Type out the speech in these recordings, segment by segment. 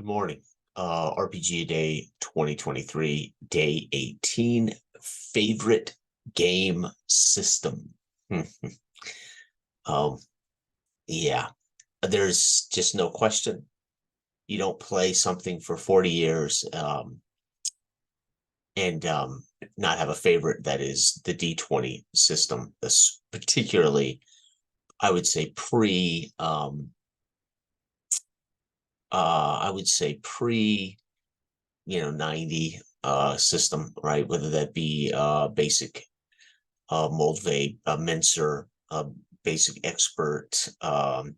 Good morning. RPG Day 2023, Day 18, favorite game system. Um, yeah, there's just no question. You don't play something for 40 years and not have a favorite that is the D20 system. This particularly, I would say I would say pre 90 system, right? Whether that be basic Moldvay, Menser, basic expert, and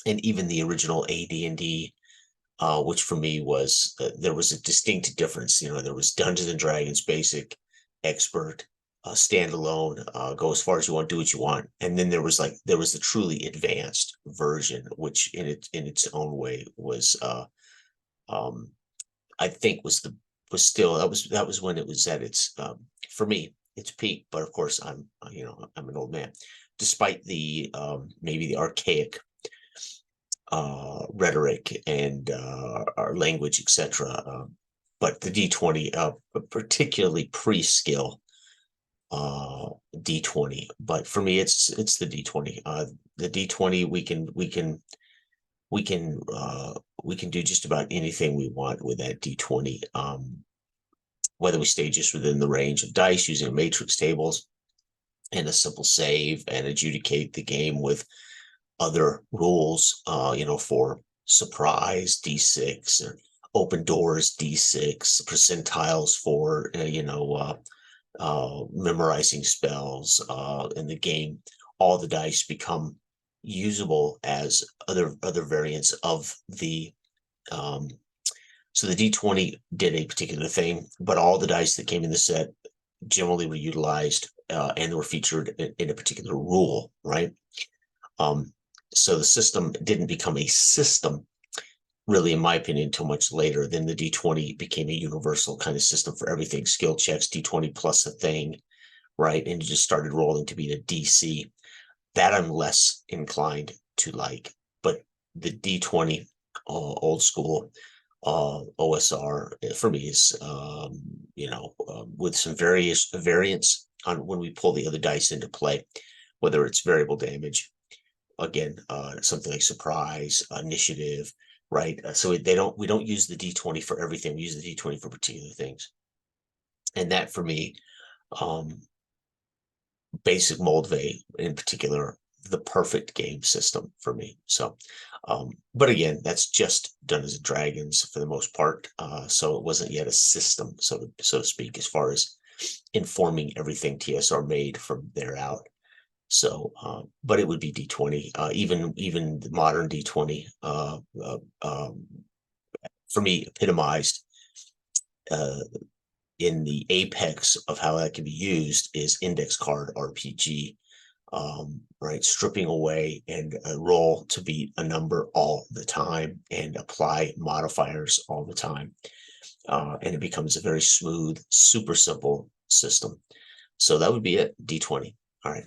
even the original AD&D, which for me was there was a distinct difference. There was Dungeons and Dragons basic, expert, standalone, go as far as you want, do what you want, and then there was the truly advanced version, which in its own way was um, I think was still that was when it was at its for me its peak. But of course, I'm an old man, despite the maybe the archaic rhetoric and our language, etc. But the D20, particularly pre-skill D20. But for me, it's the D20. The D20 we can do just about anything we want with that D20. Whether we stay just within the range of dice using matrix tables and a simple save and adjudicate the game with other rules, for surprise D6 or open doors D6, percentiles for memorizing spells in the game. All the dice become usable as other variants of the so the D20 did a particular thing, but all the dice that came in the set generally were utilized and were featured in a particular rule, right? Um, so the system didn't become a system, really, in my opinion, until much later. Then the D20 became a universal kind of system for everything, skill checks, D20 plus a thing, right? And it just started rolling to be the DC. That I'm less inclined to like, but the D20 old school OSR for me is with some various variants on when we pull the other dice into play, whether it's variable damage, again, something like surprise, initiative, right? So we don't use the D20 for everything. We use the D20 for particular things, and that for me, um, basic Moldvay in particular, the perfect game system for me. So, but again, that's just Dungeons and Dragons for the most part. So it wasn't yet a system, so to speak, as far as informing everything TSR made from there out. So, but it would be D20, even the modern D20, for me, epitomized in the apex of how that can be used is index card RPG, right? Stripping away and roll to beat a number all the time and apply modifiers all the time. And it becomes a very smooth, super simple system. So that would be it, D20. All right.